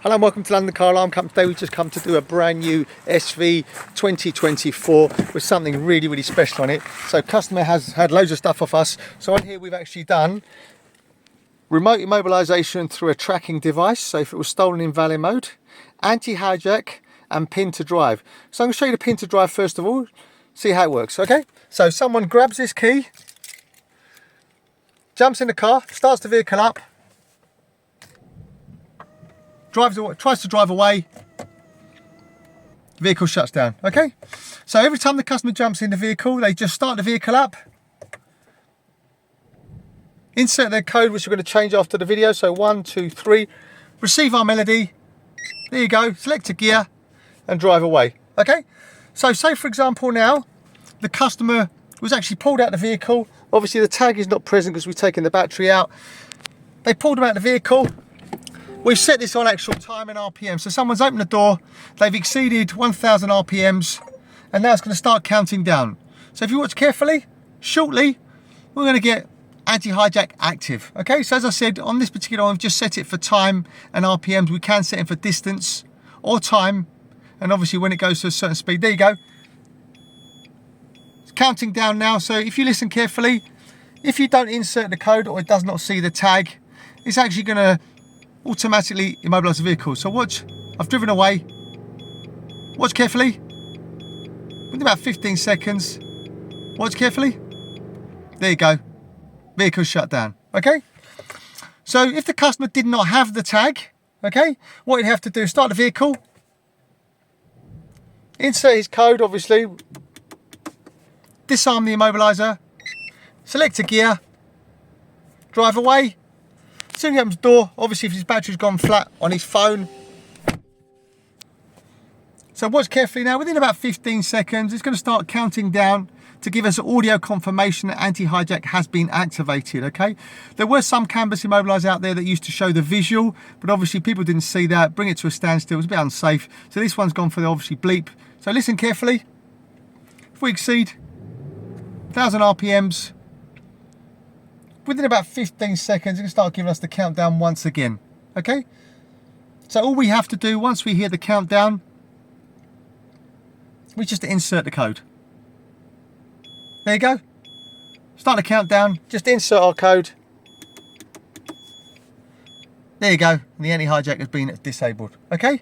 Hello and welcome to London Car Alarm Company. Today we've just come to do a brand new SV 2024 with something really special on it. So customer has had loads of stuff off us. So on here we've actually done remote immobilisation through a tracking device. So if it was stolen in valet mode, anti-hijack and pin to drive. So I'm going to show you the pin to drive first of all, see how it works, okay? So someone grabs this key, jumps in the car, starts the vehicle up, tries to drive away, vehicle shuts down, okay? So every time the customer jumps in the vehicle, they just start the vehicle up, insert their code, which we're going to change after the video. So 1, 2, 3, receive our melody, there you go, select a gear and drive away, okay? So say for example now, the customer was actually pulled out of the vehicle. Obviously the tag is not present because we've taken the battery out. They pulled them out of the vehicle. We've set this on actual time and RPM. So someone's opened the door, they've exceeded 1000 RPMs, and now it's going to start counting down. So if you watch carefully, shortly, we're going to get anti-hijack active. Okay, so as I said, on this particular one, we've just set it for time and RPMs. We can set it for distance or time, and obviously when it goes to a certain speed, there you go. It's counting down now. So if you listen carefully, if you don't insert the code or it does not see the tag, it's actually going to automatically immobilise the vehicle. So watch, I've driven away. Watch carefully. Within about 15 seconds. Watch carefully. There you go. Vehicle shut down. Okay? So if the customer did not have the tag, okay, what you'd have to do is start the vehicle. Insert his code, obviously. Disarm the immobiliser. Select a gear. Drive away. As soon as he opens the door, obviously if his battery's gone flat on his phone. So watch carefully now, within about 15 seconds, it's going to start counting down to give us audio confirmation that anti-hijack has been activated, okay? There were some canvas immobilisers out there that used to show the visual, but obviously people didn't see that, bring it to a standstill, it was a bit unsafe. So this one's gone for the obviously bleep. So listen carefully. If we exceed 1000 RPMs, within about 15 seconds, it's going to start giving us the countdown once again, okay? So all we have to do once we hear the countdown, we just insert the code. There you go. Start the countdown, just insert our code. There you go, and the anti-hijack has been disabled, okay?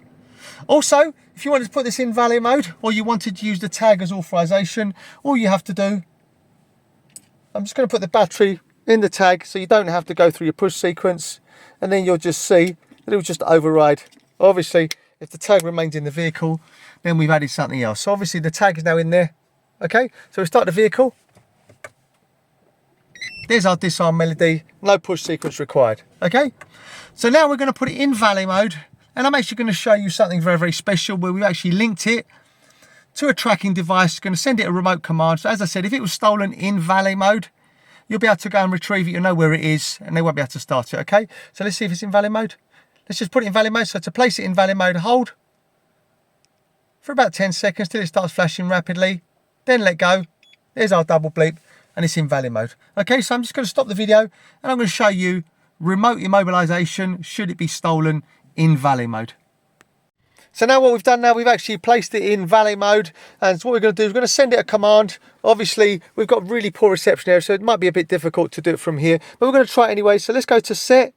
Also, if you wanted to put this in valet mode, or you wanted to use the tag as authorization, all you have to do, I'm just going to put the battery in the tag so you don't have to go through your push sequence, and then you'll just see that it will just override. Obviously if the tag remains in the vehicle, then we've added something else. So obviously the tag is now in there, okay? So we start the vehicle, there's our disarm melody, no push sequence required, okay? So now we're going to put it in valet mode, and I'm actually going to show you something very special where we've actually linked it to a tracking device, going to send it a remote command. So as I said, if it was stolen in valet mode, you'll be able to go and retrieve it, you'll know where it is, and they won't be able to start it, okay? So let's see if it's in valet mode. Let's just put it in valet mode. So to place it in valet mode, hold for about 10 seconds till it starts flashing rapidly, then let go. There's our double bleep, and it's in valet mode. Okay, so I'm just going to stop the video, and I'm going to show you remote immobilisation should it be stolen in valet mode. So now what we've done now, we've actually placed it in valet mode, and what we're going to do is we're going to send it a command. Obviously we've got really poor reception here, so it might be a bit difficult to do it from here, but we're going to try it anyway. So let's go to set,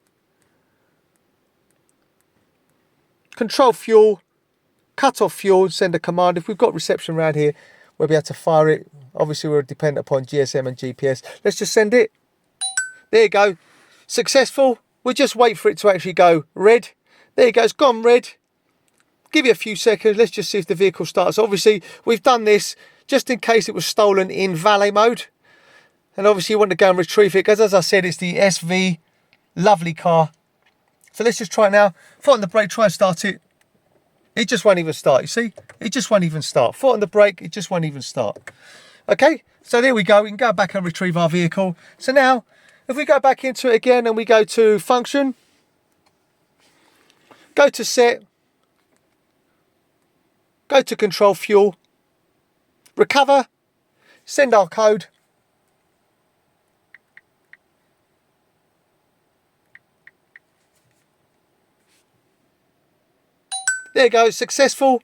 control fuel, cut off fuel, send a command. If we've got reception around here, we'll be able to fire it. Obviously we're dependent upon GSM and GPS. Let's just send it. There you go, successful. We'll just wait for it to actually go red. There you go, it's gone red. Give it a few seconds. Let's just see if the vehicle starts. Obviously we've done this just in case it was stolen in valet mode, and obviously you want to go and retrieve it because, as I said, it's the SV, lovely car. So let's just try it now. Foot on the brake, try and start it. It just won't even start, you see? It just won't even start. Foot on the brake, it just won't even start. Okay, so there we go. We can go back and retrieve our vehicle. So now, if we go back into it again and we go to function, go to set, go to control fuel, recover, send our code, There you go, successful.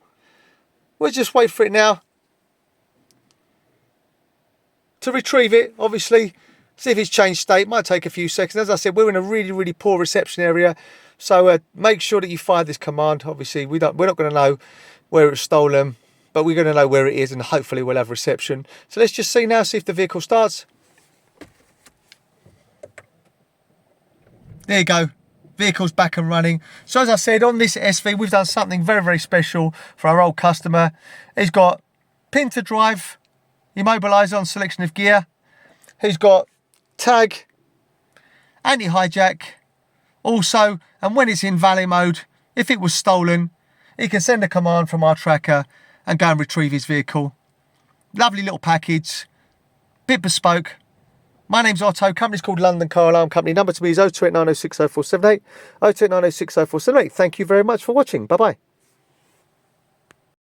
We'll just wait for it now to retrieve it, obviously. See if it's changed state. Might take a few seconds. As I said, we're in a really, really poor reception area. So make sure that you fire this command. Obviously, we're not going to know where it's stolen, but we're going to know where it is, and hopefully we'll have reception. So let's just see now, see if the vehicle starts. There you go. Vehicle's back and running. So as I said, on this SV, we've done something very, very special for our old customer. He's got pin to drive, immobiliser on selection of gear. He's got tag, anti-hijack. Also, and when it's in valet mode, if it was stolen, he can send a command from our tracker and go and retrieve his vehicle. Lovely little package, bit bespoke. My name's Otto, company's called London Car Alarm Company. Number to me is 0289060478, 0289060478. Thank you very much for watching. Bye-bye.